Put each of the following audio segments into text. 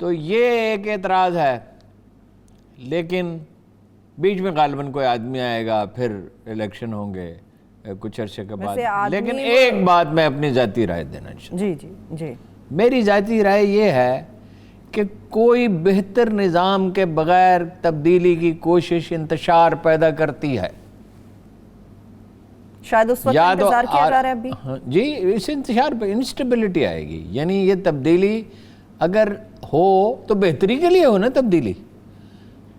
تو یہ ایک اعتراض ہے، لیکن بیچ میں غالباً کوئی آدمی آئے گا، پھر الیکشن ہوں گے کچھ عرصے کے بعد. لیکن ایک بات میں اپنی ذاتی رائے دینا چاہتا ہوں. جی جی جی. میری ذاتی رائے یہ ہے کہ کوئی بہتر نظام کے بغیر تبدیلی کی کوشش انتشار پیدا کرتی ہے. شاید اس وقت انتظار کیا جا رہا ہے ابھی. جی، اس انتشار پہ انسٹیبلٹی آئے گی. یعنی یہ تبدیلی اگر ہو تو بہتری کے لیے ہو نا.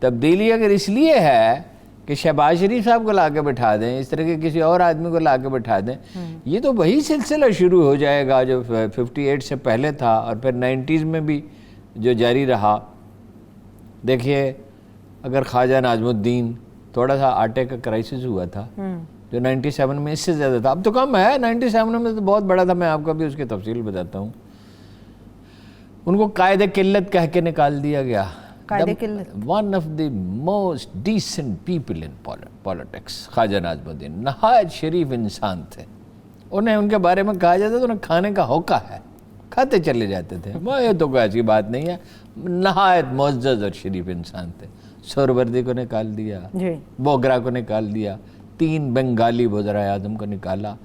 تبدیلی اگر اس لیے ہے کہ شہباز شریف صاحب کو لا کے بٹھا دیں، اس طرح کے کسی اور آدمی کو لا کے بٹھا دیں، یہ تو وہی سلسلہ شروع ہو جائے گا جو 58 سے پہلے تھا اور پھر 90s میں بھی جو جاری رہا. دیکھیے، اگر خواجہ ناظم الدین، تھوڑا سا آٹے کا کرائسس ہوا تھا جو 97 میں، اس سے زیادہ تھا، اب تو کم ہے. 97 میں تو بہت بڑا تھا، میں آپ کو بھی اس کی تفصیل بتاتا ہوں. ان کو قائد قلت کہہ کے نکال دیا گیا. One of the most decent people in politics, Khawaja Nazimuddin نہایت شریف انسان تھے. انہیں ان کے بارے میں کہا جاتا تھا انہیں کھانے کا ہوکا ہے، کھاتے چلے جاتے تھے. یہ تو کوئی ایسی بات نہیں ہے، نہایت معزز اور شریف انسان تھے. سہروردی کو نکال دیا، بوگرا کو نکال دیا، 3 بنگالی وزرائے اعظم کو نکالا.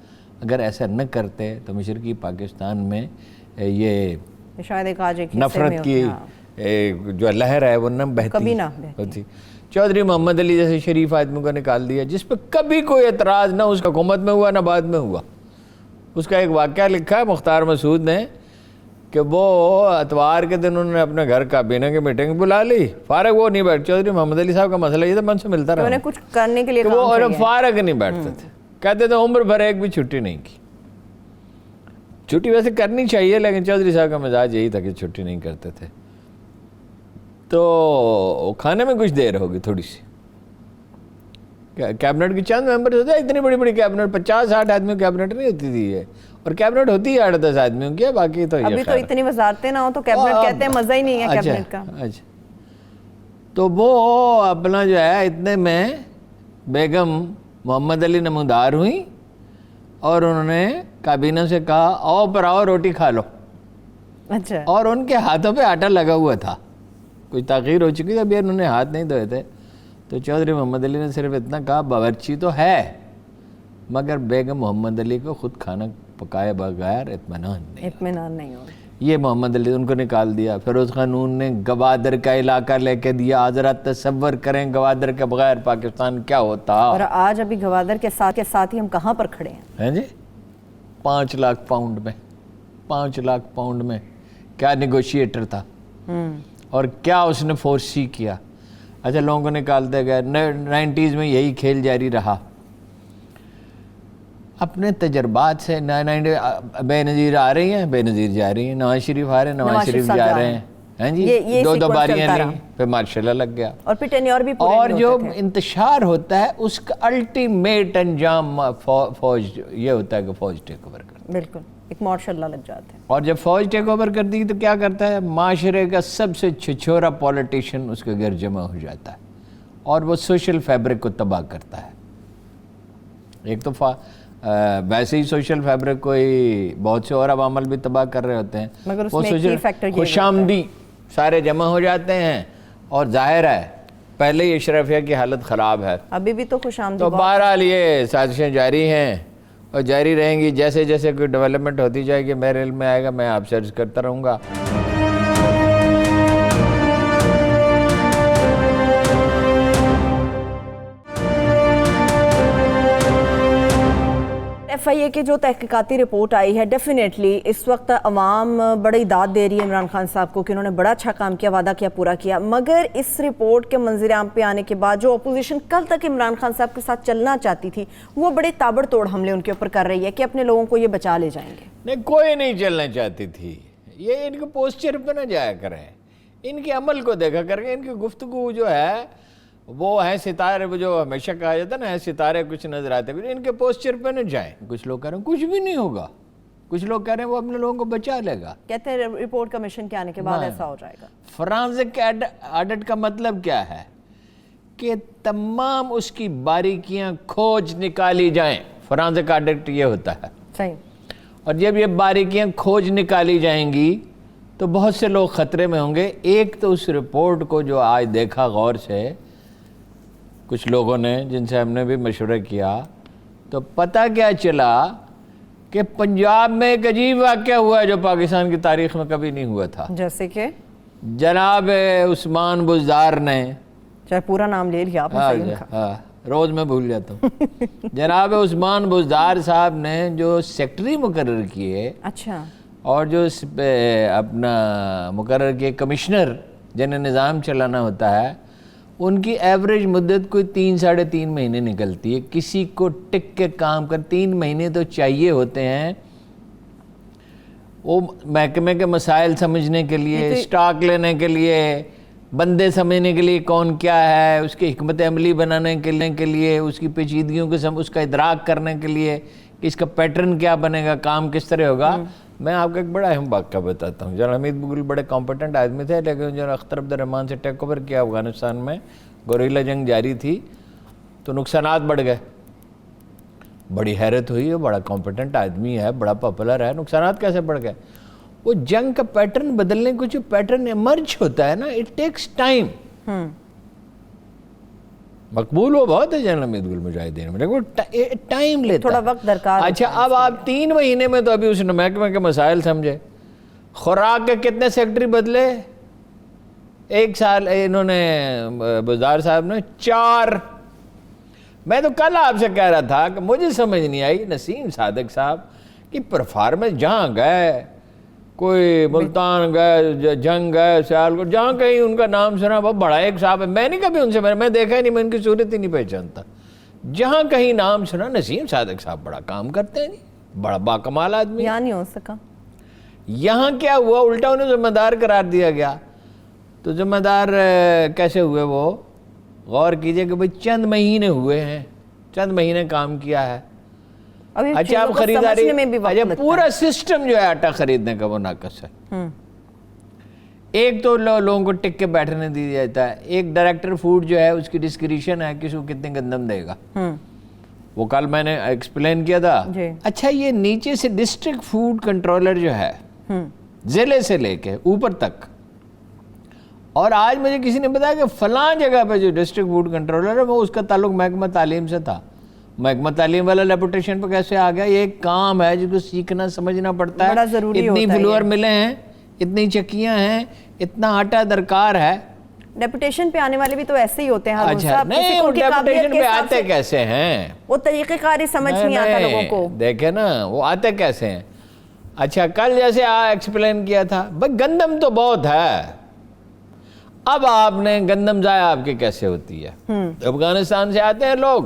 اگر ایسا نہ کرتے تو مشرقی پاکستان میں یہ نفرت کی جو لہر ہے وہ نہ بہتی ہوتی. چودھری محمد علی جیسے شریف آدمی کو نکال دیا جس پہ کبھی کوئی اعتراض نہ اس حکومت میں ہوا نہ بعد میں ہوا. اس کا ایک واقعہ لکھا ہے مختار مسعود نے کہ وہ اتوار کے دن انہوں نے اپنے گھر کابینہ کی میٹنگ بلا لی، فارغ وہ نہیں بیٹھ. چودھری محمد علی صاحب کا مسئلہ یہ تھا، من سے ملتا رہا، کچھ کرنے کے لیے وہ فارغ نہیں بیٹھتے تھے. کہتے تھے عمر بھر ایک بھی چھٹی نہیں کی. چھٹی ویسے کرنی چاہیے لیکن چودھری صاحب کا مزاج یہی تھا کہ چھٹی نہیں کرتے تھے. تو کھانے میں کچھ دیر ہوگی تھوڑی سی. کیبنٹ کے چند ممبر ہوتے ہیں، اتنی بڑی بڑی کیبنٹ 50-60 آدمیوں کیبنٹ نہیں ہوتی تھی یہ، اور کیبنٹ ہوتی ہے 8-10 آدمیوں کی. باقی تو ابھی تو اتنی وزارتیں نہ ہو تو کیبنٹ کہتے ہیں، مزہ ہی نہیں ہے کیبنٹ کا. اچھا، تو وہ اپنا جو ہے اتنے میں بیگم محمد علی نمودار ہوئی اور انہوں نے کابینہ سے کہا آؤ پر آؤ روٹی کھا لو. اچھا. اور ان کے ہاتھوں پہ آٹا لگا ہوا تھا، کچھ تاخیر ہو چکی تھی، ابھی انہوں نے ہاتھ نہیں دھوئے تھے. تو چودھری محمد علی نے صرف اتنا کہا باورچی تو ہے مگر بیگم محمد علی کو خود کھانا پکائے بغیر اطمینان نہیں ہو. یہ محمد علی ان کو نکال دیا. فیروز خانون نے گوادر کا علاقہ لے کے دیا. حضرات تصور کریں گوادر کے بغیر پاکستان کیا ہوتا. اور آج ابھی گوادر کے ساتھ ہی ہم کہاں پر کھڑے ہیں جی؟ 5 لاکھ پاؤنڈ میں 5 لاکھ پاؤنڈ میں کیا نیگوشیٹر تھا اور کیا اس نے فورسی کیا. اچھا، لوگوں کو نکالتے گئے. 90s میں یہی کھیل جاری رہا. اپنے تجربات سے بے نظیر آ رہی ہیں، بے نظیر جا رہی ہیں. نواز شریف آ رہے ہیں، نواز شریف جا رہے ہیں. ہیں جی، 2 باریاں لیں، پھر مارشلہ لگ گیا. اور پھر ٹینیور بھی پورے اور جو انتشار ہوتا ہے اس کا الٹیمیٹ انجام فوج یہ ہوتا ہے کہ فوج ٹیک اوور کرتی ہے. بالکل، ایک مارشلہ لگ جاتا ہے. اور جب فوج ٹیک اوور کرتی ہے تو کیا کرتا ہے؟ معاشرے کا سب سے چھچورا پولیٹیشین اس کے گھر جمع ہو جاتا ہے اور وہ سوشل فیبرک کو تباہ کرتا ہے. ایک تو ویسے ہی سوشل فیبرک کو بہت سے اور عوامل بھی تباہ کر رہے ہوتے ہیں. مگر اس میں ایک فیکٹر خوش آمدی سارے جمع ہو جاتے ہیں اور ظاہر ہے پہلے ہی اشرفیہ کی حالت خراب ہے. ابھی بھی تو خوش آمدی. تو بہرحال یہ سازشیں جاری ہیں اور جاری رہیں گی. جیسے جیسے کوئی ڈیولپمنٹ ہوتی جائے گی میرے علم میں آئے گا، میں آپ سے عرض کرتا رہوں گا. ایف آئی اے کی جو تحقیقاتی رپورٹ آئی ہے، ڈیفینیٹلی اس وقت عوام بڑی داد دے رہی ہے عمران خان صاحب کو کہ انہوں نے بڑا اچھا کام کیا، وعدہ کیا، پورا کیا. مگر اس رپورٹ کے منظر عام پہ آنے کے بعد جو اپوزیشن کل تک عمران خان صاحب کے ساتھ چلنا چاہتی تھی وہ بڑے تابڑ توڑ حملے ان کے اوپر کر رہی ہے کہ اپنے لوگوں کو یہ بچا لے جائیں گے. نہیں، کوئی نہیں چلنا چاہتی تھی. یہ ان کے پوسچر پہ نہ جایا کریں، ان کے عمل کو دیکھا کریں. ان کی گفتگو جو ہے وہ ہیں ستارے، جو ہمیشہ کہا جاتا ہے نا ہیں ستارے کچھ نظر آتے ہیں. ان کے پوسچر پہ نہ جائیں. کچھ لوگ کہہ رہے ہیں کچھ بھی نہیں ہوگا، کچھ لوگ کہہ رہے ہیں وہ اپنے لوگوں کو بچا لے گا. کہتے ہیں رپورٹ کمیشن کے آنے کے بعد ایسا ہو جائے گا. فرانزک آڈٹ کا مطلب کیا ہے؟ کہ تمام اس کی باریکیاں کھوج نکالی جائیں. فرانزک آڈٹ یہ ہوتا ہے. صحیح. اور جب یہ باریکیاں کھوج نکالی جائیں گی تو بہت سے لوگ خطرے میں ہوں گے. ایک تو اس رپورٹ کو جو آج دیکھا غور سے کچھ لوگوں نے جن سے ہم نے بھی مشورہ کیا تو پتہ کیا چلا کہ پنجاب میں ایک عجیب واقعہ ہوا ہے جو پاکستان کی تاریخ میں کبھی نہیں ہوا تھا. جیسے کہ جناب عثمان بزدار نے، چاہے پورا نام لے لیا آپ نے صحیح ان کا. روز میں بھول جاتا ہوں. جناب عثمان بزدار صاحب نے جو سیکٹری مقرر کیے اچھا اور جو اپنا مقرر کیے کمشنر جنہیں نظام چلانا ہوتا ہے، ان کی ایوریج مدت کوئی 3-3.5 مہینے نکلتی ہے. کسی کو ٹک کے کام کر 3 مہینے تو چاہیے ہوتے ہیں وہ محکمے کے مسائل سمجھنے کے لیے، سٹاک لینے کے لیے، بندے سمجھنے کے لیے کون کیا ہے، اس کی حکمت عملی بنانے کے لیے، اس کی پیچیدگیوں کے اس کا ادراک کرنے کے لیے کہ اس کا پیٹرن کیا بنے گا، کام کس طرح ہوگا. میں آپ کو ایک بڑا اہم واقعہ بتاتا ہوں. جنرل حمید بگل بڑے کمپیٹنٹ آدمی تھے، لیکن جنرل اختر عبد الرحمان سے ٹیک اوور کیا افغانستان میں، گوریلا جنگ جاری تھی تو نقصانات بڑھ گئے. بڑی حیرت ہوئی، وہ بڑا کمپیٹنٹ آدمی ہے، بڑا پاپولر ہے، نقصانات کیسے بڑھ گئے؟ وہ جنگ کا پیٹرن بدلنے کو جو پیٹرن ایمرج ہوتا ہے نا، اٹ ٹیکس ٹائم. مقبول وہ بہت ہے جنرل حمید گل مجاہدین میں، لیکن وہ ٹائم لیتا ہے، تھوڑا وقت درکار. اچھا اب آپ 3 مہینے میں تو ابھی اس نے محکمے کے مسائل سمجھے. خوراک کے کتنے سیکٹری بدلے؟ 1 سال انہوں نے بزدار صاحب نے 4. میں تو کل آپ سے کہہ رہا تھا کہ مجھے سمجھ نہیں آئی نسیم صادق صاحب کہ پرفارمنس جہاں گئے، کوئی ملتان گئے، جنگ گئے، سیالکوٹ، جہاں کہیں ان کا نام سنا وہ بڑا ایک صاحب ہے. میں نہیں کبھی ان سے میں دیکھا ہی نہیں، میں ان کی صورت ہی نہیں پہچانتا. جہاں کہیں نام سنا نسیم صادق صاحب بڑا کام کرتے ہیں، بڑا باکمال آدمی. یہاں نہیں ہو سکا. یہاں کیا ہوا؟ الٹا انہیں ذمہ دار قرار دیا گیا. تو ذمہ دار کیسے ہوئے وہ؟ غور کیجئے کہ بھئی چند مہینے ہوئے ہیں، چند مہینے کام کیا ہے. اچھا اب خریداری، اچھا پورا سسٹم جو ہے آٹا خریدنے کا وہ ناقص ہے. ایک تو لوگوں کو ٹک کے بیٹھنے دیا جاتا ہے. ایک ڈائریکٹر فوڈ جو ہے اس کی ڈسکریشن ہے کس کو کتنے گندم دے گا. وہ کل میں نے ایکسپلین کیا تھا. اچھا یہ نیچے سے ڈسٹرکٹ فوڈ کنٹرولر جو ہے ضلع سے لے کے اوپر تک، اور آج مجھے کسی نے بتایا کہ فلاں جگہ پہ جو ڈسٹرکٹ فوڈ کنٹرولر ہے وہ اس کا تعلق محکمہ تعلیم سے تھا. محکمہ تعلیم والا لیپوٹیشن پہ کیسے آ گیا؟ یہ ایک کام ہے جس کو سیکھنا سمجھنا پڑتا ہے. اتنی فلور ملے ہیں، اتنی چکیاں ہیں، اتنا آٹا درکار ہے. ڈیپوٹیشن پہ آنے والے بھی تو ایسے ہی ہوتے ہیں. اچھا نہیں، وہ ڈیپوٹیشن پہ آتے کیسے ہیں؟ وہ طریقہ کاری سمجھ نہیں آتا لوگوں کو. دیکھیں نا وہ آتے کیسے ہیں. اچھا کل جیسے ایکسپلین کیا تھا بھائی گندم تو بہت ہے. اب آپ نے گندم ضائع آپ کی کیسے ہوتی ہے؟ افغانستان سے آتے ہیں لوگ،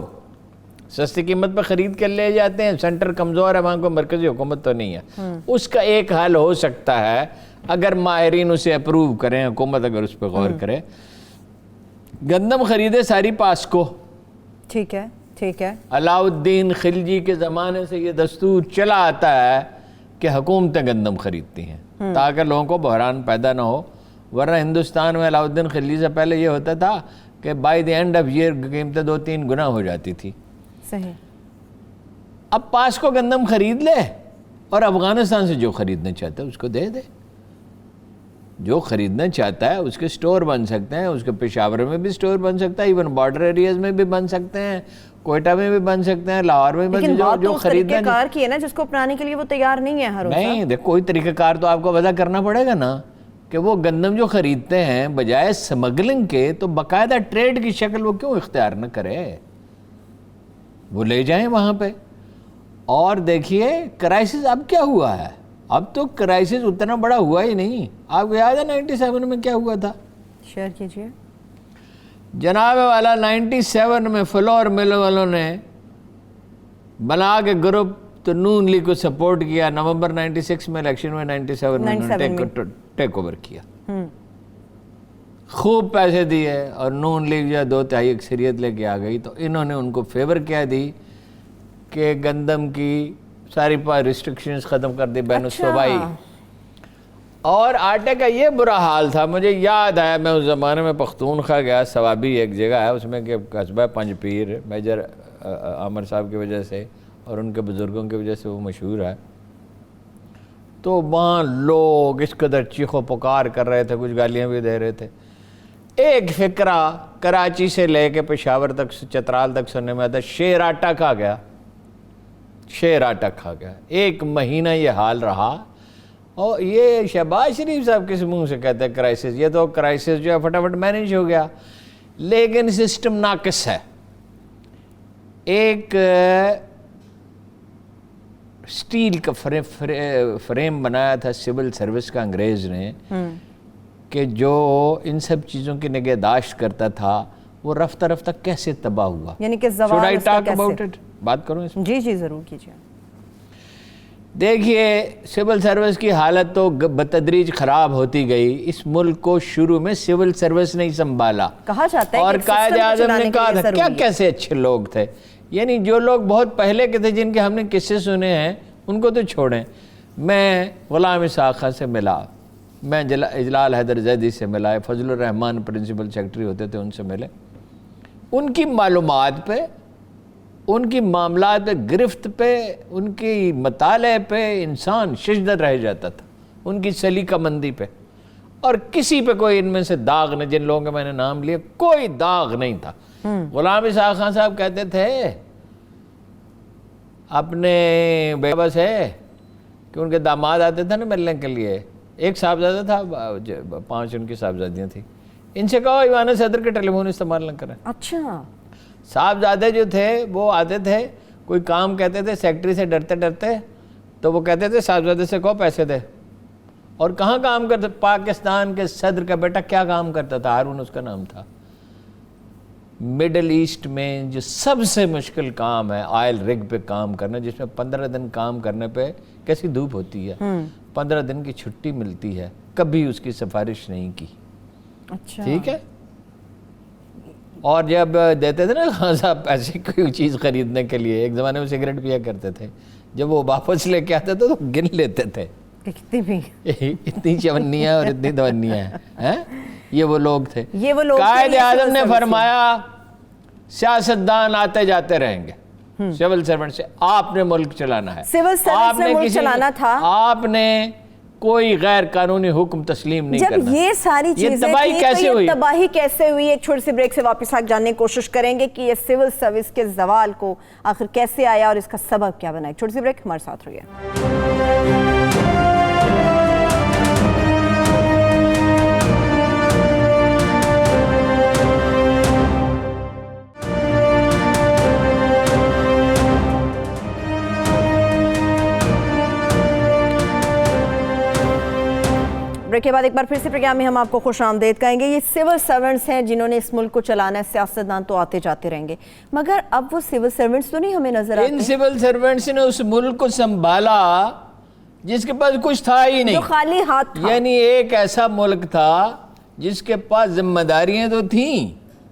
سستی قیمت پہ خرید کر لے جاتے ہیں. سینٹر کمزور ہے، وہاں کو مرکزی حکومت تو نہیں ہے. اس کا ایک حل ہو سکتا ہے اگر ماہرین اسے اپروو کریں، حکومت اگر اس پہ غور کرے، گندم خریدے ساری پاسکو. ٹھیک ہے ٹھیک ہے. علاؤالدین خلجی کے زمانے سے یہ دستور چلا آتا ہے کہ حکومتیں گندم خریدتی ہیں تاکہ لوگوں کو بحران پیدا نہ ہو. ورنہ ہندوستان میں علاؤالدین خلجی سے پہلے یہ ہوتا تھا کہ by the end of year قیمتیں 2-3 گنا ہو جاتی تھی. صحیح. اب پاس کو گندم خرید لے اور افغانستان سے جو خریدنا چاہتا ہے اس کو دے دے. جو خریدنا چاہتا ہے اس کے سٹور بن سکتے ہیں، اس کے پشاور میں بھی سٹور بن سکتا ہے، ایون بارڈر ایریاز میں بھی بن سکتے ہیں، کوئٹہ میں بھی بن سکتے ہیں، لاہور میں بھی. جو خریدنا طریقہ کار کی ہے نا جس کو اپنانے کے لیے وہ تیار نہیں ہے. ہر نہیں دیکھ کوئی طریقہ کار تو آپ کو وضع کرنا پڑے گا نا کہ وہ گندم جو خریدتے ہیں بجائے سمگلنگ کے تو باقاعدہ ٹریڈ کی شکل وہ کیوں اختیار نہ کرے؟ وہ لے جائیں وہاں پہ. اور دیکھیے کرائسس اب کیا ہوا ہے. اب تو کرائسس اتنا بڑا ہوا ہی نہیں. آپ کو یاد ہے 97 میں کیا ہوا تھا؟ شیئر کیجئے. جناب والا 97 میں فلور مل والوں نے بنا کے گروپ تو نون لیگ کو سپورٹ کیا. نومبر 96 میں الیکشن میں 97 میں ٹیک اوور کیا. خوب پیسے دیے اور نون لیگ جو 2/3 اکثریت لے کے آ گئی. تو انہوں نے ان کو فیور کیا دی کہ گندم کی ساری ریسٹرکشنز ختم کر دی بین الصوبائی. اور آٹے کا یہ برا حال تھا. مجھے یاد آیا میں اس زمانے میں پختونخوا گیا. ثوابی ایک جگہ ہے اس میں کہ قصبہ پنج پیر میجر عامر صاحب کی وجہ سے اور ان کے بزرگوں کی وجہ سے وہ مشہور ہے. تو وہاں لوگ اس قدر چیخ و پکار کر رہے تھے, کچھ گالیاں بھی دے رہے تھے. ایک فقرہ کراچی سے لے کے پشاور تک, چترال تک سننے میں آتا, شیر آٹا کھا گیا, شیر آٹا کھا گیا. 1 مہینہ یہ حال رہا. اور یہ شہباز شریف صاحب کس منہ سے کہتے ہیں کرائسس, یہ تو کرائسس جو ہے فٹافٹ مینیج ہو گیا, لیکن سسٹم ناقص ہے. ایک سٹیل کا فریم بنایا تھا سول سروس کا انگریز نے, کہ جو ان سب چیزوں کی نگہداشت کرتا تھا, وہ رفتہ رفتہ کیسے تباہ ہوا. یعنی کہ زوال Should I اس کا talk about it? بات کروں اس میں؟ جی جی ضرور کیجیے. دیکھیے سول سروس کی حالت تو بتدریج خراب ہوتی گئی. اس ملک کو شروع میں سول سروس نہیں سنبھالا, کہا جاتا ہے اور کہ قائد سسٹم کو اعظم چلانے نے کے کہا لیے تھا کیا ضروری ہے. کیسے اچھے لوگ تھے. یعنی جو لوگ بہت پہلے کے تھے, جن کے ہم نے قصے سنے ہیں, ان کو تو چھوڑیں. میں غلام اسحاق خان سے ملا, میں اجلال حیدر زیدی سے ملا, فضل الرحمان پرنسپل سیکرٹری ہوتے تھے, ان سے ملے. ان کی معلومات پہ, ان کی معاملات پہ, گرفت پہ, ان کی مطالعے پہ انسان ششدر رہ جاتا تھا, ان کی سلیقہ مندی پہ. اور کسی پہ کوئی ان میں سے داغ نہیں, جن لوگوں کے میں نے نام لیے کوئی داغ نہیں تھا. غلام اسحاق خان صاحب کہتے تھے اپنے بیٹا سے کہ ان کے داماد آتے تھے نا ملنے کے لیے, ایک صاحبزادہ تھا, 5 ان کی صاحبزادیاں تھیں, ان سے کہو ایوان صدر کے ٹیلی فون استعمال نہ کریں. اچھا, صاحبزادے جو تھے وہ آتے تھے, کوئی کام کہتے تھے سیکرٹری سے ڈرتے ڈرتے, تو وہ کہتے تھے صاحبزادے سے کہو پیسے دے. اور کہاں کام کرتے, پاکستان کے صدر کا بیٹا کیا کام کرتا تھا, ہارون اس کا نام تھا. مڈل ایسٹ میں جو سب سے مشکل کام ہے آئل رگ پہ کام کرنا, جس میں 15 دن کام کرنے پہ کیسی دھوپ ہوتی ہے, 15 دن کی چھٹی ملتی ہے, کبھی اس کی سفارش نہیں کی. اچھا, ٹھیک ہے. اور جب دیتے تھے نا خان صاحب پیسے کوئی چیز خریدنے کے لیے, ایک زمانے میں سگریٹ پیا کرتے تھے, جب وہ واپس لے کے آتے تھے تو گن لیتے تھے کتنی بھی اتنی چونیاں اور اتنی دونیاں ہیں. یہ وہ لوگ تھے. یہ وہ لوگ قائد اعظم نے فرمایا سیاستدان آتے جاتے رہیں گے, سول سرونٹ سے آپ نے ملک چلانا ہے. سول سروس میں ملک چلانا تھا. آپ نے کوئی غیر قانونی حکم تسلیم نہیں کرنا. جب یہ ساری چیزیں تباہی کیسے ہوئی, تباہی کیسے ہوئی, ایک چھوٹی سی بریک سے واپس آ جاننے کی کوشش کریں گے کہ یہ سول سروس کے زوال کو آخر کیسے آیا اور اس کا سبب کیا بنا. ایک چھوٹی سی بریک, ہمارے ساتھ رہیے. بریک کے بعد ایک بار پھر سے پروگرام میں ہم آپ کو خوش آمدید کہیں گے. یہ سول سرونٹس ہیں جنہوں نے اس ملک کو چلانا ہے, سیاستدان تو آتے جاتے رہیں گے, مگر اب وہ سول سرونٹس تو نہیں ہمیں نظر آتے. ان سول سرونٹس نے اس ملک کو سنبھالا جس کے پاس کچھ تھا ہی نہیں, جو خالی ہاتھ تھا. یعنی ایک ایسا ملک تھا جس کے پاس ذمہ داریاں تو تھیں,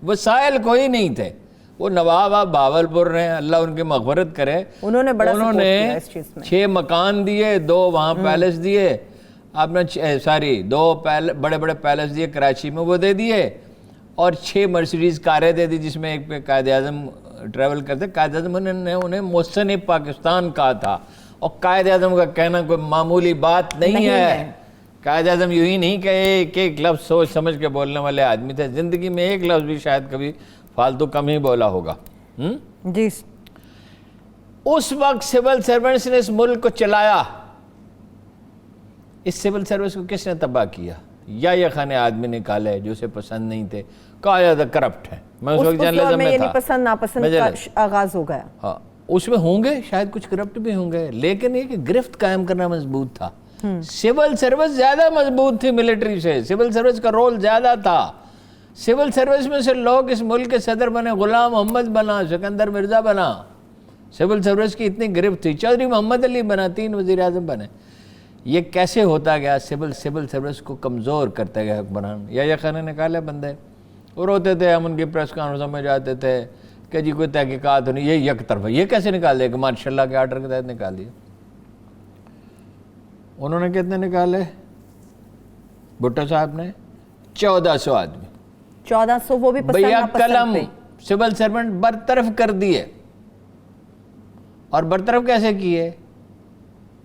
وسائل کوئی نہیں تھے. وہ نواب آپ باولپور رہے ہیں, اللہ ان کی مغفرت کرے, انہوں نے بڑا سپورٹ کیا اس چیز میں. 6 مکان دیے, 2 وہاں پیلس دیے, آپ نے 2 بڑے بڑے پیلس دیے کراچی میں, وہ دے دیے, اور 6 مرسیڈیز کاریں دے دی, جس میں ایک پہ قائد اعظم ٹریول کرتے. قائد اعظم نے انہیں محسن پاکستان کہا تھا, اور قائد اعظم کا کہنا کوئی معمولی بات نہیں ہے. قائد اعظم یوں ہی نہیں کہ ایک لفظ سوچ سمجھ کے بولنے والے آدمی تھے, زندگی میں ایک لفظ بھی شاید کبھی فالتو کم ہی بولا ہوگا. جی, اس وقت سول سرونٹس نے اس ملک کو چلایا. اس سول سروس کو کس نے تباہ کیا؟ یا خان آدمی نکالے جو اسے پسند نہیں تھے, کہا جاتا کرپٹ ہے. میں اس وقت جرنلزم میں تھا, پسند ناپسند کا آغاز ہو گیا. ہاں, اس میں ہوں گے شاید کچھ کرپٹ بھی ہوں گے, لیکن یہ کہ گرفت قائم کرنا مضبوط تھا. سول سروس زیادہ مضبوط تھی ملٹری سے, سول سروس کا رول زیادہ تھا. سول سروس میں سے لوگ اس ملک کے صدر بنے, غلام محمد بنا, سکندر مرزا بنا. سول سروس کی اتنی گرفت تھی, چودھری محمد علی بنا, 3 وزیر اعظم بنے. یہ کیسے ہوتا گیا؟ سول سروس کو کمزور کرتے گئے حکمران. یا خان نے نکالے بندے, اور ہوتے تھے, ہم ان کی پریس کانفرنسوں میں جاتے تھے کہ جی کوئی تحقیقات ہونی, یہ یک طرف. یہ کیسے نکال دے کہ ماشاء اللہ کے آرڈر کے تحت نکال دیا. انہوں نے کتنے نکالے؟ بھٹو صاحب نے 1400 آدمی. 1400, وہ بھی پسند بھیا ناپسند قلم پہ. سول سرونٹ برطرف کر دیے. اور برطرف کیسے کیے؟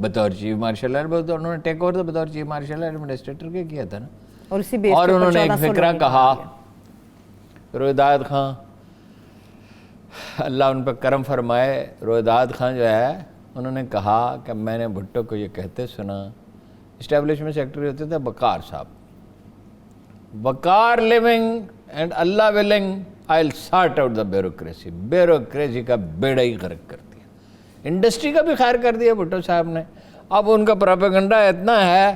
بطور چیف مارشل آرٹ، انہوں نے ٹیک اوور تو بطور چیف مارشل آرٹ ایڈمنسٹریٹر کے کیا تھا نا. اور اسی بیس اور کے انہوں اوپر نے ایک 1400 فکرہ لوگوں کہا، کو رویداد خان اللہ ان پہ کرم فرمائے، رویداد خان جو ہے انہوں نے کہا کہ میں نے بھٹو کو یہ کہتے سنا، اسٹیبلشمنٹ سیکرٹری ہوتے تھے بکار صاحب، بکار لیونگ اینڈ اللہ willing I will sort out the bureaucracy. Bureaucracy کا بیڑا ہی غرق کر دیا، انڈسٹری کا بھی خیر کر دیا بھٹو صاحب نے. اب ان کا پروپیگنڈا اتنا ہے،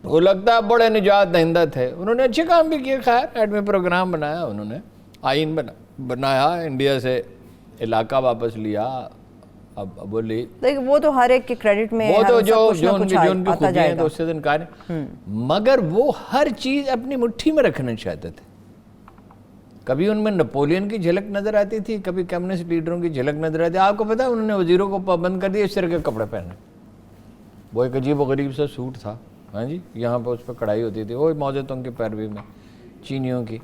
وہ لگتا ہے بڑے نجات دہندہ تھے، انہوں نے اچھے کام بھی کیے. خیر ایٹمی پروگرام بنایا انہوں نے، آئین بنایا، انڈیا سے علاقہ واپس لیا. اب بولی لیکن وہ تو ہر ایک کے کریڈٹ میں وہ تو جو ان کی خوبیاں ہیں تو اس سے انکار نہیں، مگر وہ ہر چیز اپنی مٹھی میں رکھنا چاہتے تھے. کبھی ان میں نپولین کی جھلک نظر آتی تھی، کبھی کمیونسٹ لیڈروں کی جھلک نظر آتی. آپ کو پتا ہے انہوں نے وزیروں کو پابند کر دیا اس طرح کے کپڑے پہنے. وہ ایک عجیب و غریب سا سوٹ تھا، ہاں جی، یہاں پہ اس پہ کڑھائی ہوتی تھی، وہ موجودوں کی پیروی میں چینیوں کی.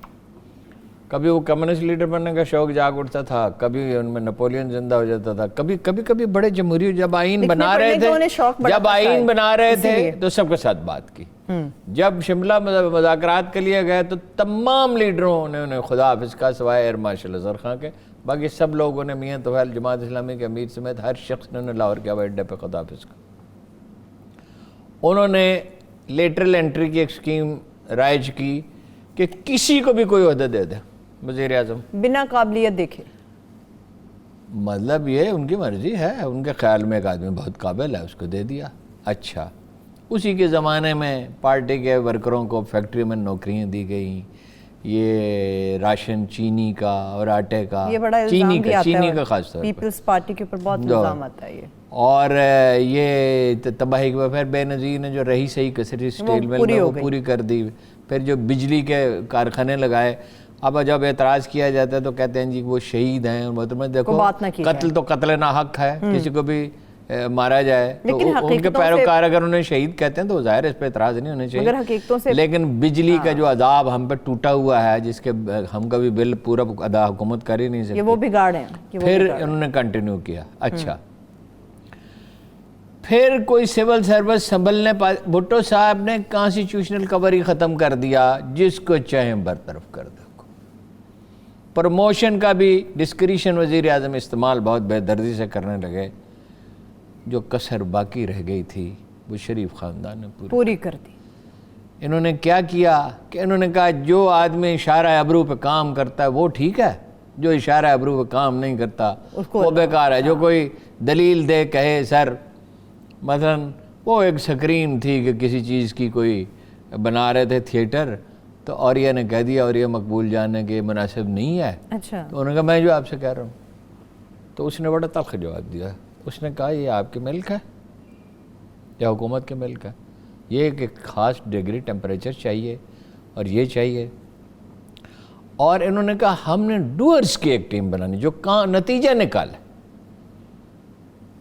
کبھی وہ کمیونسٹ لیڈر بننے کا شوق جاگ اٹھتا تھا، کبھی ان میں نپولین زندہ ہو جاتا تھا. کبھی بڑے جمہوری جب آئین بنا رہے تھے تو سب کے ساتھ بات کی. جب شملہ مذاکرات کے لیے گئے تو تمام لیڈروں نے انہیں خدا حافظ کہا سوائے ایئر مارشل اظہر خان کے. باقی سب لوگوں نے میاں طویل جماعت اسلامی کے امیر سمیت ہر شخص نے انہیں لاہور کے ہوائی اڈے پہ خدا حافظ کہا. انہوں نے لیٹرل انٹری کی ایک سکیم رائج کی کہ کسی کو بھی کوئی عہدہ دے دے وزیر اعظم بنا قابلیت دیکھے. مطلب یہ ان کی مرضی ہے، ان کے خیال میں ایک آدمی بہت قابل ہے اس کو دے دیا. اچھا، اسی کے زمانے میں پارٹی کے ورکروں کو فیکٹری میں نوکریاں دی گئیں. یہ راشن چینی کا اور آٹے کا، یہ بڑا چینی کا خاص طور پر پیپلز پارٹی کے اوپر بہت الزام آتا ہے یہ. اور یہ تباہی کے پھر بے نظیر نے جو رہی صحیح کثری اسٹیل مل میں وہ پوری کر دی. پھر جو بجلی کے کارخانے لگائے. اب جب اعتراض کیا جاتا ہے تو کہتے ہیں جی وہ شہید ہیں. محترمہ دیکھو قتل تو قتل ناحق ہے، کسی کو بھی مارا جائے تو ان کے پیروکار اگر انہیں شہید کہتے ہیں تو ظاہر ہے اس پہ اعتراض نہیں ہونے چاہیے. لیکن بجلی کا جو عذاب ہم پہ ٹوٹا ہوا ہے، جس کے ہم کا بھی بل پورا ادا حکومت کر ہی نہیں سکتی، وہ بگاڑ ہیں. پھر انہوں نے کنٹینیو کیا. اچھا، پھر کوئی سول سروس سنبھلنے بھٹو صاحب نے کانسٹیٹیوشنل کور ہی ختم کر دیا، جس کو چاہیں برطرف کر دو. پروموشن کا بھی ڈسکریشن وزیر اعظم استعمال بہت بے دردی سے کرنے لگے. جو کسر باقی رہ گئی تھی وہ شریف خاندان نے پوری کر دی. انہوں نے کیا کیا کہ انہوں نے کہا جو آدمی اشارہ ابرو پہ کام کرتا ہے وہ ٹھیک ہے، جو اشارہ ابرو پہ کام نہیں کرتا وہ بیکار ہے. جو کوئی دلیل دے کہے سر، مثلا وہ ایک سکرین تھی کہ کسی چیز کی کوئی بنا رہے تھے تھیٹر، تو اوریہ نے کہہ دیا، اوریہ مقبول جان نے کہ یہ مناسب نہیں ہے. اچھا، تو انہوں نے کہا میں جو آپ سے کہہ رہا ہوں. تو اس نے بڑا تلخ جواب دیا. اس نے کہا یہ آپ کے ملک ہے یا حکومت کے ملک ہے؟ یہ ایک خاص ڈگری ٹیمپریچر چاہیے اور یہ چاہیے. اور انہوں نے کہا ہم نے ڈوئرز کی ایک ٹیم بنانی جو نتیجہ نکالے.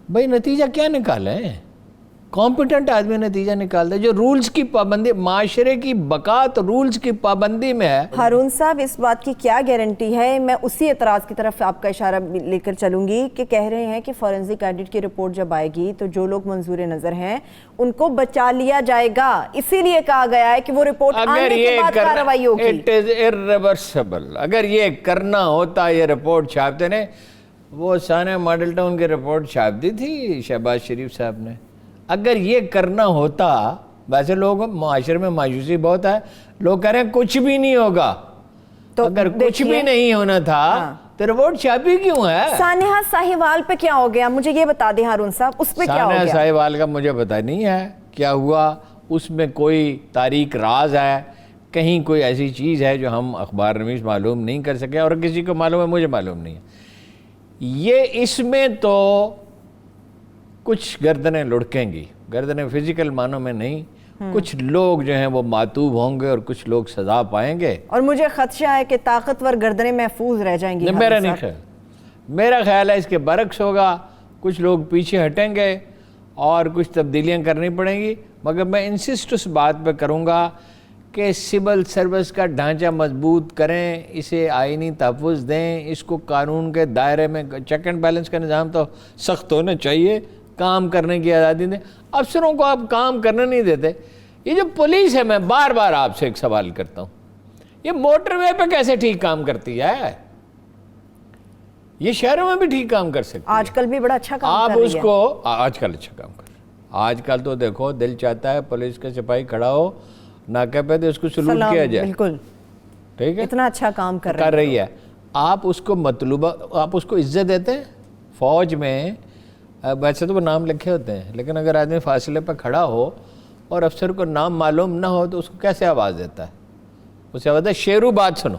بھائی نتیجہ کیا نکالیں؟ کمپیٹنٹ آدمی نتیجہ نکال دے، جو رولز کی پابندی، معاشرے کی بقا تو رولز کی پابندی میں ہے. ہارون صاحب اس بات کی کیا گارنٹی ہے؟ میں اسی اعتراض کی طرف آپ کا اشارہ لے کر چلوں گی کہ کہہ رہے ہیں کہ فورنزک ایڈٹ کی رپورٹ جب آئے گی تو جو لوگ منظور نظر ہیں ان کو بچا لیا جائے گا، اسی لیے کہا گیا ہے کہ وہ رپورٹ آنے کے بعد کارروائی ہوگی. It is irreversible. اگر یہ کرنا ہوتا، یہ رپورٹ چھاپتے نے، وہ ثانیہ ماڈل ٹاؤن کی رپورٹ چھاپ دی تھی شہباز شریف صاحب نے. اگر یہ کرنا ہوتا، ویسے لوگ معاشرے میں مایوسی بہت ہے، لوگ کہہ رہے ہیں کچھ بھی نہیں ہوگا. تو اگر کچھ بھی نہیں ہونا تھا تو رپورٹ چھاپی کیوں ہے؟ سانحہ ساہیوال پہ کیا ہو گیا؟ مجھے یہ بتا دیں ہارون صاحب، اس پہ کیا ہو گیا؟ سانحہ ساہیوال کا مجھے پتہ نہیں ہے کیا ہوا. اس میں کوئی تاریک راز ہے، کہیں کوئی ایسی چیز ہے جو ہم اخبار نویس معلوم نہیں کر سکے، اور کسی کو معلوم ہے، مجھے معلوم نہیں ہے. یہ اس میں تو کچھ گردنیں لڑکیں گی، گردنیں فزیکل معنوں میں نہیں، کچھ لوگ جو ہیں وہ معتوب ہوں گے اور کچھ لوگ سزا پائیں گے. اور مجھے خدشہ ہے کہ طاقتور گردنیں محفوظ رہ جائیں گی. میرا نہیں خیال، میرا خیال ہے اس کے برعکس ہوگا. کچھ لوگ پیچھے ہٹیں گے اور کچھ تبدیلیاں کرنی پڑیں گی. مگر میں انسسٹ اس بات پہ کروں گا کہ سول سروس کا ڈھانچہ مضبوط کریں، اسے آئینی تحفظ دیں، اس کو قانون کے دائرے میں. چیک اینڈ بیلنس کا نظام تو سخت ہونا چاہیے، کام کرنے کی آزادی دیں. افسروں کو آپ کام کرنے نہیں دیتے. یہ جو پولیس ہے، میں بار بار آپ سے ایک سوال کرتا ہوں، یہ موٹر وے پہ کیسے ٹھیک کام کرتی ہے؟ یہ شہروں میں بھی ٹھیک کام کر سکتی ہے. آج کل بھی بڑا اچھا کام آپ کر رہی اس ہے. کو آج کل اچھا کام کر رہے ہیں. آج کل تو دیکھو دل چاہتا ہے پولیس کا سپاہی کھڑا ہو ناکے پہ تو اس کو سلوٹ سلام، کیا جائے. بالکل ٹھیک ہے، اتنا اچھا کام کر رہی ہے. آپ اس کو مطلوبہ، آپ اس کو عزت دیتے ہیں. فوج میں ویسے تو وہ نام لکھے ہوتے ہیں، لیکن اگر آدمی فاصلے پہ کھڑا ہو اور افسر کو نام معلوم نہ ہو تو اس کو کیسے آواز دیتا ہے؟ اسے آواز ہے شیرو بات سنو.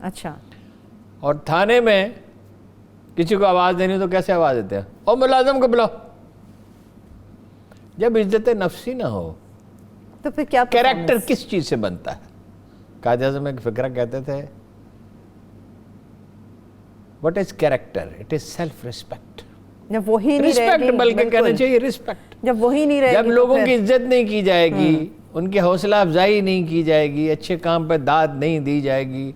اچھا. اور تھانے میں کسی کو آواز دینی تو کیسے آواز دیتے ہیں؟ او ملازم کو بلاؤ. جب عزت نفسی نہ ہو تو پھر کیا کیریکٹر کس چیز سے بنتا ہے؟ قائد اعظم ایک فقرہ کہتے تھے، what is character? It is self respect. جب وہی نہیں رہے رسپیکٹ گی، بلکہ کہنا چاہیے رسپیکٹ. جب وہی نہیں رہے گی جب تو لوگوں پھر کی عزت نہیں کی جائے گی، ان کی حوصلہ افزائی نہیں کی جائے گی، اچھے کام پہ داد نہیں دی جائے گی.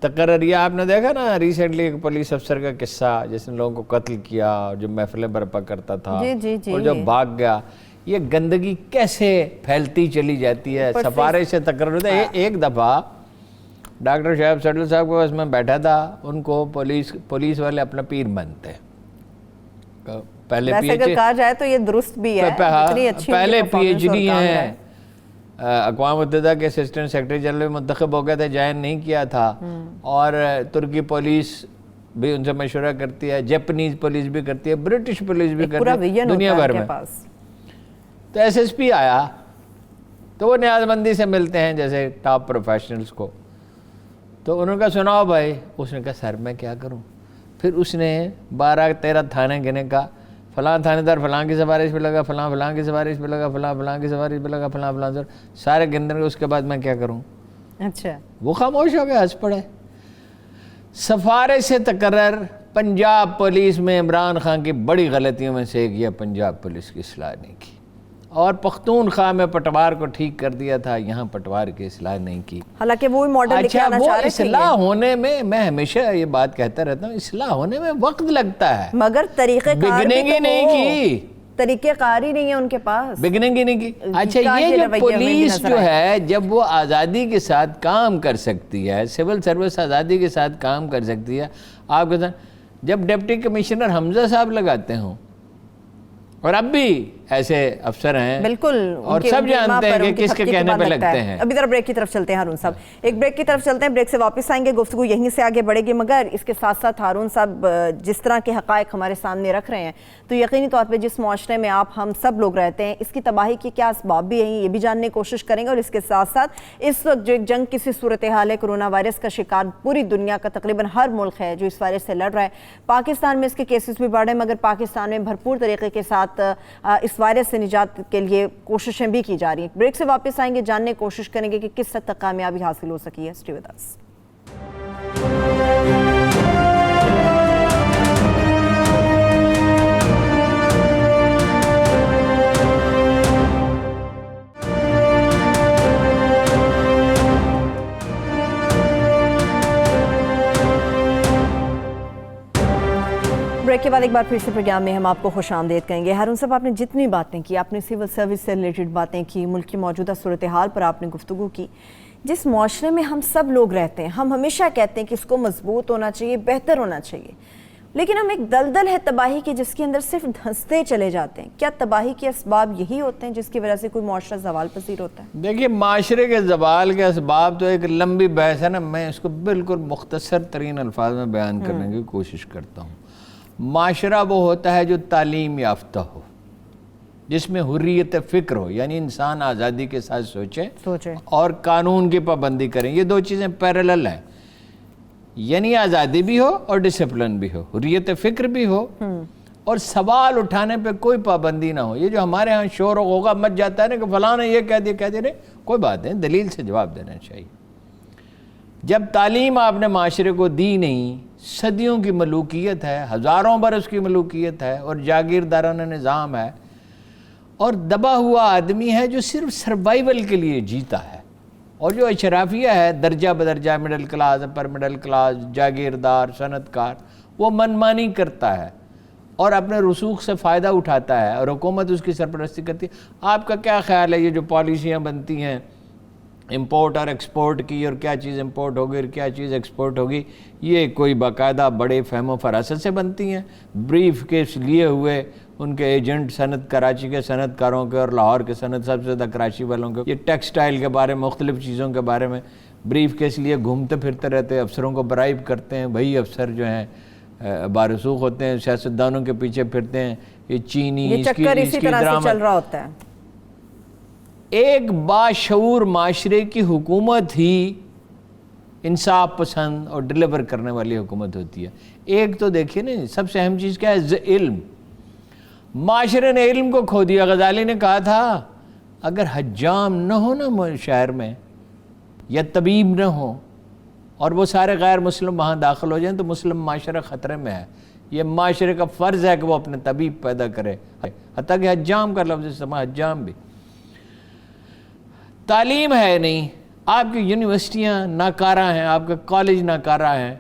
تقرر یہ آپ نے دیکھا نا ریسنٹلی ایک پولیس افسر کا قصہ جس نے لوگوں کو قتل کیا، جو محفلیں برپا کرتا تھا اور جو بھاگ گیا. یہ گندگی کیسے پھیلتی چلی جاتی ہے. سفارش سے تقرر ہوتا ہے. ایک دفعہ ڈاکٹر شعیب سٹل صاحب کے پاس میں بیٹھا تھا، ان کو پولیس والے اپنا پیر مانتے ہیں. پہلے ویسے اگر کہا جائے تو یہ درست بھی ہے، پہلے پی ایچ ڈی ہیں، اقوام متحدہ کے اسسٹنٹ سیکرٹری جنرل منتخب ہو گئے تھے، جوائن نہیں کیا تھا. اور ترکی پولیس بھی ان سے مشورہ کرتی ہے، جاپنیز پولیس بھی کرتی ہے، برٹش پولیس بھی کرتی ہے دنیا بھر میں. تو ایس ایس پی آیا تو وہ نیاز مندی سے ملتے ہیں جیسے ٹاپ پروفیشنلز کو. تو انہوں نے کہا سناؤ بھائی. اس نے کہا سر میں کیا کروں. پھر اس نے 12-13 تھانے گنے کا، فلاں تھانے دار فلاں کی سفارش پہ لگا، فلاں فلاں کی سفارش پہ لگا، فلاں فلاں کی سفارش پہ لگا، فلاں فلاں سارے گندے کے. اس کے بعد میں کیا کروں؟ اچھا. وہ خاموش ہو گیا، ہنس پڑے. سفارش سے تقرر پنجاب پولیس میں عمران خان کی بڑی غلطیوں میں سے ایک یہ پنجاب پولیس کی اصلاح نہیں کی. اور پختونخوا میں پٹوار کو ٹھیک کر دیا تھا، یہاں پٹوار کی اصلاح نہیں کی. حالانکہ وہ ماڈل لے کے آنا چاہ رہے تھے. اصلاح ہونے میں ہمیشہ یہ بات کہتا رہتا ہوں، اصلاح ہونے میں وقت لگتا ہے، مگر طریقہ کار بگننگ ہی نہیں کی. طریقہ کار ہی نہیں ہے ان کے پاس، بگننگ ہی نہیں کی. اچھا یہ جو پولیس جو ہے جب وہ آزادی کے ساتھ کام کر سکتی ہے، سول سروس آزادی کے ساتھ کام کر سکتی ہے. آپ کے ساتھ جب ڈپٹی کمشنر حمزہ صاحب لگاتے ہوں، اور اب بھی ایسے افسر ہیں بالکل، اور سب جانتے ہیں کہ کس کے کہنے پہ لگتے ہیں. ابھی ذرا بریک کی طرف چلتے ہیں ہارون صاحب، ایک بریک کی طرف چلتے ہیں، بریک سے واپس آئیں گے، گفتگو یہیں سے آگے بڑھے گی. مگر اس کے ساتھ ساتھ ہارون صاحب جس طرح کے حقائق ہمارے سامنے رکھ رہے ہیں تو یقینی طور پہ جس معاشرے میں آپ ہم سب لوگ رہتے ہیں، اس کی تباہی کے کیا اسباب بھی ہیں یہ بھی جاننے کی کوشش کریں گے. اور اس کے ساتھ ساتھ اس وقت جو ایک جنگ کسی صورتحال ہے، کرونا وائرس کا شکار پوری دنیا کا تقریباً ہر ملک ہے جو اس وائرس سے لڑ رہا ہے. پاکستان میں اس کے کیسز بھی بڑھ رہے ہیں، مگر پاکستان میں بھرپور طریقے کے ساتھ اس وائرس سے نجات کے لیے کوششیں بھی کی جا رہی ہیں. بریک سے واپس آئیں گے، جاننے کی کوشش کریں گے کہ کس حد تک کامیابی حاصل ہو سکی ہے. Stay with us. بریک کے بعد ایک بار پھر سے پروگرام میں ہم آپ کو خوش آمدید کہیں گے. ہارون صاحب، آپ نے جتنی باتیں کی، آپ نے سول سروس سے ریلیٹڈ باتیں کی، ملک کی موجودہ صورتحال پر آپ نے گفتگو کی. جس معاشرے میں ہم سب لوگ رہتے ہیں، ہم ہمیشہ کہتے ہیں کہ اس کو مضبوط ہونا چاہیے، بہتر ہونا چاہیے، لیکن ہم ایک دلدل ہے تباہی کی جس کے اندر صرف دھنستے چلے جاتے ہیں. کیا تباہی کے اسباب یہی ہوتے ہیں جس کی وجہ سے کوئی معاشرہ زوال پذیر ہوتا ہے؟ دیکھیے، معاشرے کے زوال کے اسباب تو ایک لمبی بحث ہے نا، میں اس کو بالکل مختصر ترین الفاظ میں بیان کرنے کی کوشش کرتا ہوں. معاشرہ وہ ہوتا ہے جو تعلیم یافتہ ہو، جس میں حریت فکر ہو، یعنی انسان آزادی کے ساتھ سوچے اور قانون کی پابندی کریں. یہ دو چیزیں پیرالل ہیں، یعنی آزادی بھی ہو اور ڈسپلن بھی ہو، حریت فکر بھی ہو اور سوال اٹھانے پہ کوئی پابندی نہ ہو. یہ جو ہمارے ہاں شور و غوغا مچ جاتا ہے نا کہ فلاں نے یہ کہہ دیا نہیں، کوئی بات نہیں، دلیل سے جواب دینا چاہیے. جب تعلیم آپ نے معاشرے کو دی نہیں، صدیوں کی ملوکیت ہے، ہزاروں برس کی ملوکیت ہے اور جاگیردارانہ نظام ہے اور دبا ہوا آدمی ہے جو صرف سروائیول کے لیے جیتا ہے، اور جو اشرافیہ ہے درجہ بدرجہ، middle class, upper middle class, جاگیردار، صنعت کار، وہ منمانی کرتا ہے. اور اپنے رسوخ سے فائدہ اٹھاتا ہے اور حکومت اس کی سرپرستی کرتی ہے. آپ کا کیا خیال ہے یہ جو پالیسیاں بنتی ہیں امپورٹ اور ایکسپورٹ کی، اور کیا چیز امپورٹ ہوگی اور کیا چیز ایکسپورٹ ہوگی، یہ کوئی باقاعدہ بڑے فہم و فراست سے بنتی ہیں؟ بریف کیس لیے ہوئے ان کے ایجنٹ صنعت کراچی کے صنعت کاروں کے اور لاہور کے صنعت سب سے زیادہ کراچی والوں کے، یہ ٹیکسٹائل کے بارے میں مختلف چیزوں کے بارے میں بریف کیس لیے گھومتے پھرتے رہتے ہیں، افسروں کو برائب کرتے ہیں. وہی افسر جو ہیں بارسوخ ہوتے ہیں، سیاستدانوں کے پیچھے پھرتے ہیں. یہ چینی یہ چکر اسی طرح سے چل رہا ہوتا ہے. ایک باشعور معاشرے کی حکومت ہی انصاف پسند اور ڈیلیور کرنے والی حکومت ہوتی ہے. ایک تو دیکھیے نا سب سے اہم چیز کیا ہے؟ علم. معاشرے نے علم کو کھو دیا. غزالی نے کہا تھا اگر حجام نہ ہو نا شہر میں یا طبیب نہ ہو اور وہ سارے غیر مسلم وہاں داخل ہو جائیں تو مسلم معاشرہ خطرے میں ہے. یہ معاشرے کا فرض ہے کہ وہ اپنے طبیب پیدا کرے. حتیٰ کہ حجام کا لفظ استعمال، حجام بھی. تعلیم ہے نہیں، آپ کی یونیورسٹیاں ناکارہ ہیں، آپ کا کالج ناکارہ ہیں.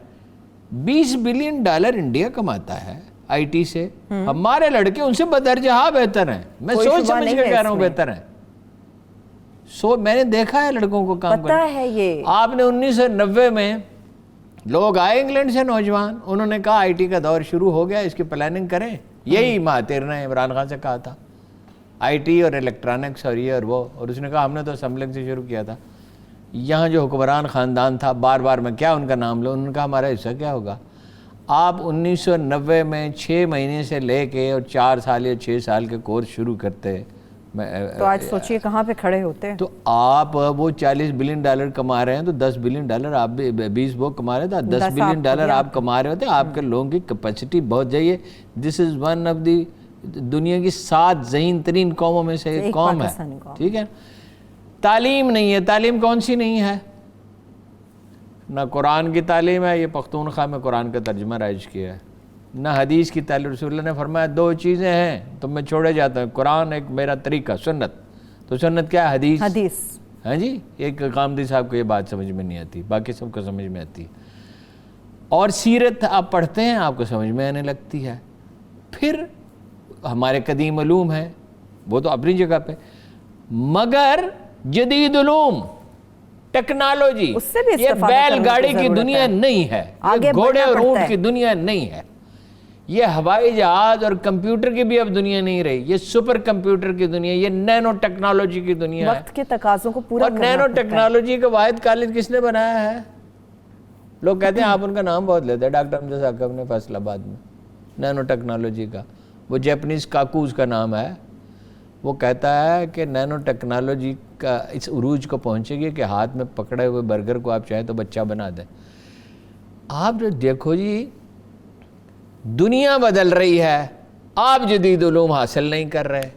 $20 بلین انڈیا کماتا ہے آئی ٹی سے. ہمارے لڑکے ان سے بدرجہ بہتر ہیں. میں سوچ سمجھ کے کہہ رہا ہوں بہتر ہیں. میں نے دیکھا ہے لڑکوں کو کام پتہ ہے. یہ آپ نے 1990 میں لوگ آئے انگلینڈ سے نوجوان، انہوں نے کہا آئی ٹی کا دور شروع ہو گیا، اس کی پلاننگ کریں. یہی مہاتیر نے عمران خان سے کہا تھا آئی ٹی اور الیکٹرانکس اور یہ اور وہ، اور اس نے کہا ہم نے تو اسمبلنگ سے شروع کیا تھا. یہاں جو حکمران خاندان تھا، بار بار میں کیا ان کا نام لوں، انہوں نے کہا ہمارا حصہ کیا ہوگا. آپ 1990 میں 6 مہینے سے لے کے اور 4 سال یا 6 سال کے کورس شروع کرتے تو آج سوچئے کہاں پہ کھڑے ہوتے ہیں. تو آپ وہ $40 بلین کما رہے ہیں تو $10 بلین آپ بھی 20 وہ کما رہے تھے. $10 بلین آپ کما رہے ہوتے. آپ کے لوگوں کی کیپیسٹی بہت جائیے. دس از ون آف دی دنیا کی 7 ذہین ترین قوموں میں سے ایک قوم ہے. ٹھیک ہے. تعلیم نہیں ہے. تعلیم کون سی نہیں ہے؟ نہ قرآن کی تعلیم ہے، یہ پختونخوا میں قرآن کا ترجمہ رائج کیا ہے. نہ حدیث کی تعلیم. رسول اللہ نے فرمایا 2 چیزیں ہیں تو میں چھوڑے جاتا ہوں، قرآن ایک میرا طریقہ، سنت. تو سنت کیا ہے؟ حدیث. ہاں جی. ایک قامدی صاحب کو یہ بات سمجھ میں نہیں آتی، باقی سب کو سمجھ میں آتی. اور سیرت آپ پڑھتے ہیں آپ کو سمجھ میں آنے لگتی ہے. پھر ہمارے قدیم علوم ہیں وہ تو اپنی جگہ پہ، مگر جدید علوم ٹیکنالوجی یہ بیل گاڑی کی دنیا نہیں ہے، یہ گھوڑے اور اونٹ کی دنیا نہیں ہے، یہ ہوائی جہاز اور کمپیوٹر کی بھی اب دنیا نہیں رہی، یہ سپر کمپیوٹر کی دنیا، یہ نینو ٹیکنالوجی کی دنیا ہے. وقت کے تقاضوں کو پورا کرنا. اور نینو ٹیکنالوجی کا واحد کالج کس نے بنایا ہے؟ لوگ کہتے ہیں آپ ان کا نام بہت لیتے ہیں. ڈاکٹر امجد ثاقب نے فیصل آباد میں نینو ٹیکنالوجی کا، وہ جیپنیز کاکوز کا نام ہے. وہ کہتا ہے کہ نینو ٹیکنالوجی کا اس عروج کو پہنچے گی کہ ہاتھ میں پکڑے ہوئے برگر کو آپ چاہیں تو بچہ بنا دیں. آپ جو دیکھو جی دنیا بدل رہی ہے، آپ جدید علوم حاصل نہیں کر رہے.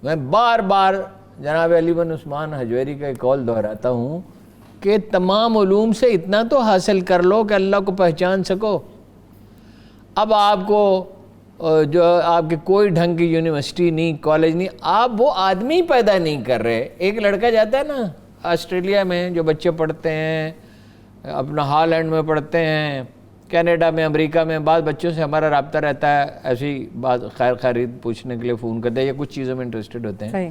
میں بار بار جناب علی بن عثمان حجویری کا ایک قول دہراتا ہوں کہ تمام علوم سے اتنا تو حاصل کر لو کہ اللہ کو پہچان سکو. اب آپ کو جو آپ کے کوئی ڈھنگ کی یونیورسٹی نہیں، کالج نہیں، آپ وہ آدمی پیدا نہیں کر رہے. ایک لڑکا جاتا ہے نا آسٹریلیا میں، جو بچے پڑھتے ہیں اپنا ہالینڈ میں پڑھتے ہیں، کینیڈا میں، امریکہ میں، بعض بچوں سے ہمارا رابطہ رہتا ہے، ایسی بات خیر خیریت پوچھنے کے لیے فون کرتے ہیں یا کچھ چیزوں میں انٹرسٹڈ ہوتے ہیں.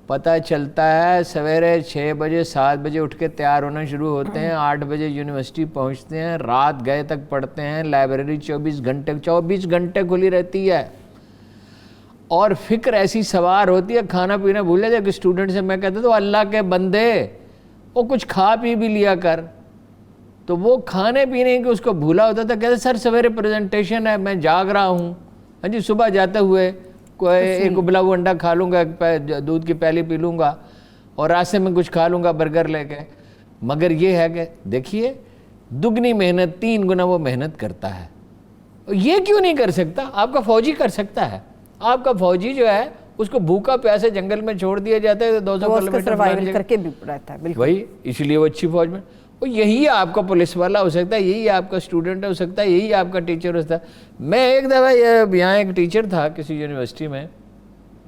پتہ چلتا ہے سویرے 6 بجے 7 بجے اٹھ کے تیار ہونا شروع ہوتے ہیں، 8 بجے یونیورسٹی پہنچتے ہیں، رات گئے تک پڑھتے ہیں. لائبریری 24 گھنٹے کھلی رہتی ہے، اور فکر ایسی سوار ہوتی ہے، کھانا پینا بھولے جائے. کہ اسٹوڈنٹ سے میں کہتا تو اللہ کے بندے وہ کچھ کھا پی بھی لیا کر. تو وہ کھانے پینے کے اس کو بھولا ہوتا تھا. کہتے سر سویرے پریزنٹیشن ہے، میں جاگ رہا ہوں. ہاں جی. صبح جاتے ہوئے کوئی ایک ابلا ہوا انڈا کھا لوں گا، ایک دودھ کی پیالی پی لوں گا، اور راستے میں کچھ کھا لوں گا برگر لے کے. مگر یہ ہے کہ دیکھیے دگنی محنت 3 گنا وہ محنت کرتا ہے. یہ کیوں نہیں کر سکتا؟ آپ کا فوجی کر سکتا ہے. آپ کا فوجی جو ہے اس کو بھوکا پیاسے جنگل میں چھوڑ دیا جاتا ہے 200 کلومیٹر کر کے بھی رہتا ہے. بالکل وہی، اس لیے وہ اچھی فوج میں. یہی آپ کا پولیس والا ہو سکتا ہے، یہی آپ کا اسٹوڈنٹ ہو سکتا ہے، یہی آپ کا ٹیچر ہو سکتا ہے. میں ایک دفعہ یہاں ایک ٹیچر تھا کسی یونیورسٹی میں،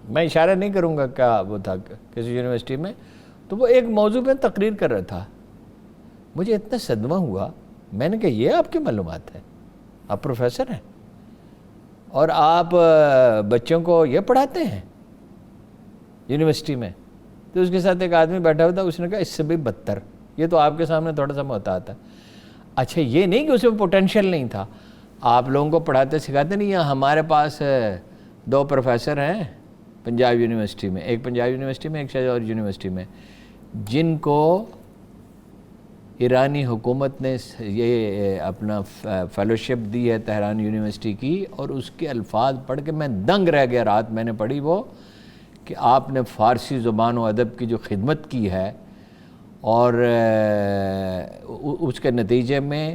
میں اشارہ نہیں کروں گا کیا وہ تھا کسی یونیورسٹی میں، تو وہ ایک موضوع پہ تقریر کر رہا تھا. مجھے اتنا صدمہ ہوا، میں نے کہا یہ آپ کی معلومات ہے، آپ پروفیسر ہیں؟ اور آپ بچوں کو یہ پڑھاتے ہیں یونیورسٹی میں. تو اس کے ساتھ ایک آدمی بیٹھا ہوا تھا, اس نے کہا اس سے بھی بدتر. یہ تو آپ کے سامنے تھوڑا سا محتاط ہے. اچھا یہ نہیں کہ اس میں پوٹینشیل نہیں تھا, آپ لوگوں کو پڑھاتے سکھاتے نہیں. یہاں ہمارے پاس 2 پروفیسر ہیں پنجاب یونیورسٹی میں, ایک پنجاب یونیورسٹی میں, ایک شاید اور یونیورسٹی میں, جن کو ایرانی حکومت نے یہ اپنا فیلوشپ دی ہے تہران یونیورسٹی کی, اور اس کے الفاظ پڑھ کے میں دنگ رہ گیا. رات میں نے پڑھی وہ کہ آپ نے فارسی زبان و ادب کی جو خدمت کی ہے, اور اس کے نتیجے میں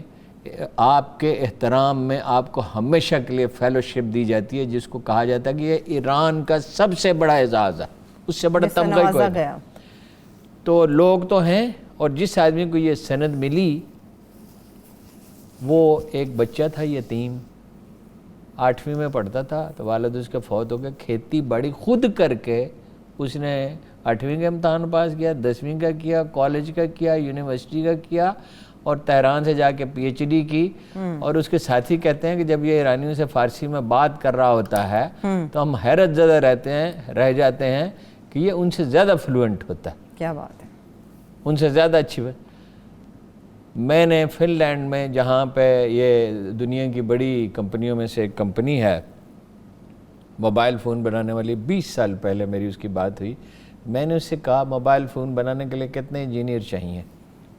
آپ کے احترام میں آپ کو ہمیشہ کے لیے فیلوشپ دی جاتی ہے, جس کو کہا جاتا ہے کہ یہ ایران کا سب سے بڑا اعزاز ہے, اس سے بڑا تمغہ کوئی نہیں. تو لوگ تو ہیں, اور جس آدمی کو یہ سند ملی وہ ایک بچہ تھا یتیم, 8ویں میں پڑھتا تھا, تو والد اس کے فوت ہو گئے. کھیتی باڑی خود کر کے اس نے 8ویں کا امتحان پاس کیا, 10ویں کا کیا, کالج کا کیا, یونیورسٹی کا کیا, اور تہران سے جا کے پی ایچ ڈی کی. اور اس کے ساتھی کہتے ہیں کہ جب یہ ایرانیوں سے فارسی میں بات کر رہا ہوتا ہے تو ہم حیرت زدہ رہ جاتے ہیں کہ یہ ان سے زیادہ فلوئنٹ ہوتا ہے. کیا بات ہے, ان سے زیادہ اچھی بات. میں نے فن لینڈ میں, جہاں پہ یہ دنیا کی بڑی کمپنیوں میں سے ایک کمپنی ہے موبائل فون بنانے والی, 20 سال پہلے میری اس کی بات ہوئی. میں نے اس سے کہا موبائل فون بنانے کے لیے کتنے انجینئر چاہیے؟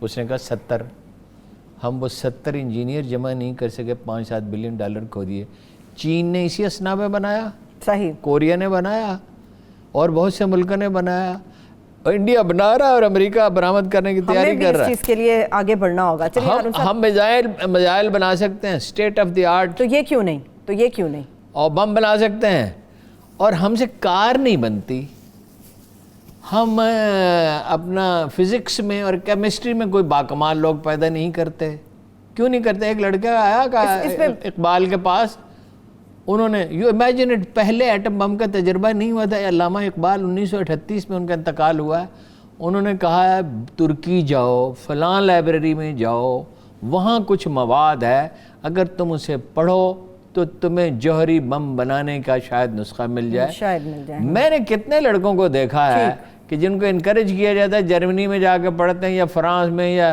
اس نے کہا 70. ہم وہ 70 انجینئر جمع نہیں کر سکے, $5-7 بلین کھو دیے. چین نے اسی اسنا میں بنایا, صحیح, کوریا نے بنایا, اور بہت سے ملکوں نے بنایا, اور انڈیا بنا رہا ہے, اور امریکہ برآمد کرنے کی تیاری کر رہا ہے. اس چیز کے لیے آگے بڑھنا ہوگا. ہم میزائل بنا سکتے ہیں اسٹیٹ آف دی آرٹ, تو یہ کیوں نہیں, اور بم بنا سکتے ہیں, اور ہم سے کار نہیں بنتی. ہم اپنا فزکس میں اور کیمسٹری میں کوئی باکمال لوگ پیدا نہیں کرتے. کیوں نہیں کرتے؟ ایک لڑکا آیا اقبال کے پاس, انہوں نے یو امیجن اٹ, پہلے ایٹم بم کا تجربہ نہیں ہوا تھا. علامہ اقبال 1938 میں ان کا انتقال ہوا ہے. انہوں نے کہا ہے ترکی جاؤ, فلاں لائبریری میں جاؤ, وہاں کچھ مواد ہے, اگر تم اسے پڑھو تو تمہیں جوہری بم بنانے کا شاید نسخہ مل جائے. میں نے کتنے لڑکوں کو دیکھا ہے کہ جن کو انکریج کیا جاتا ہے, جرمنی میں جا کے پڑھتے ہیں یا فرانس میں, یا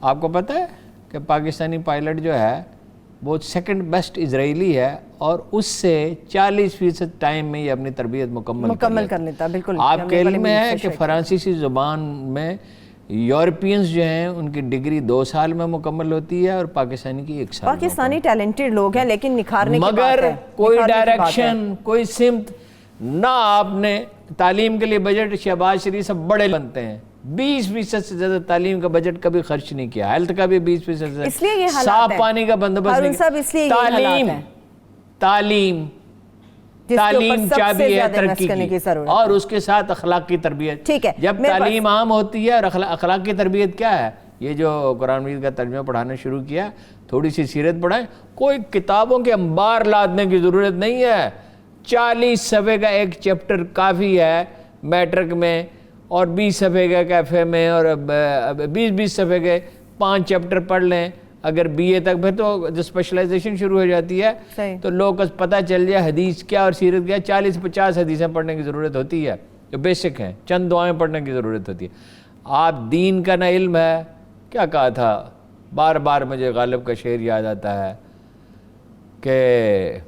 آپ کو پتہ ہے کہ پاکستانی پائلٹ جو ہے وہ 2nd بیسٹ اسرائیلی ہے, اور اس سے 40% ٹائم میں یہ اپنی تربیت مکمل کر لیتا. بالکل آپ کے علم میں ہے کہ فرانسیسی زبان میں یورپینز جو ہیں ان کی ڈگری 2 سال میں مکمل ہوتی ہے, اور پاکستانی کی 1 سال. پاکستانی ٹیلنٹڈ لوگ ہیں, لیکن نکھارنے کی بات ہے, مگر کوئی ڈائریکشن, کوئی سمت نہ. آپ نے تعلیم کے لیے بجٹ, شہباز شریف سب بڑے بنتے ہیں, 20% سے زیادہ تعلیم کا بجٹ کبھی خرچ نہیں کیا, ہیلتھ کا بھی 20% سے, اس لیے یہ حالات صاف پانی کا بندوبست نہیں کیا. تعلیم چابی ہے ترقی کی, اور اس کے ساتھ اخلاقی تربیت. جب تعلیم عام ہوتی ہے, اور اخلاقی تربیت کیا ہے, یہ جو قرآن مجید کا ترجمہ پڑھانا شروع کیا, تھوڑی سی سیرت پڑھائیں, کوئی کتابوں کے انبار لادنے کی ضرورت نہیں ہے. 40 صفحے کا ایک چیپٹر کافی ہے میٹرک میں, اور 20 صفحے کا کیفے میں, اور 20 صفحے کے 5 چیپٹر پڑھ لیں اگر بی اے تک. پھر تو جو اسپیشلائزیشن شروع ہو جاتی ہے تو لوگ کو پتہ چل جائے حدیث کیا اور سیرت کیا. 40-50 حدیثیں پڑھنے کی ضرورت ہوتی ہے جو بیسک ہیں, چند دعائیں پڑھنے کی ضرورت ہوتی ہے. آپ دین کا نہ علم ہے. کیا کہا تھا, بار بار مجھے غالب کا شعر یاد آتا ہے کہ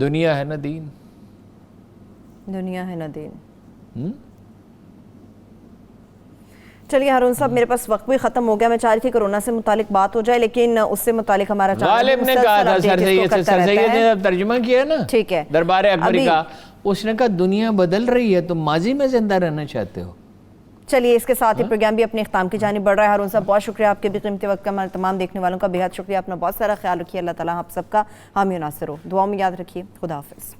دنیا ہے نہ دین, دنیا ہے نہ دین. چلیے ہارون صاحب, میرے پاس وقت بھی ختم ہو گیا. میں چاہ رہی تھی کرونا سے متعلق بات ہو جائے, لیکن اس سے متعلق ہمارا غالب نے کہا تھا, سر سید نے ترجمہ کیا نا, ٹھیک ہے, دربار اکبری کا, اس نے کہا دنیا بدل رہی ہے, تم ماضی میں زندہ رہنا چاہتے ہو. چلیے اس کے ساتھ ہی پروگرام بھی اپنے اختتام کی جانب بڑھ رہا ہے. ہارون صاحب بہت شکریہ, آپ کے بھی قیمتی وقت کا. تمام دیکھنے والوں کا بے حد شکریہ. اپنا بہت سارا خیال رکھیے. اللہ تعالیٰ آپ سب کا حامی و ناصر ہو. دعاؤں میں یاد رکھیے. خدا حافظ.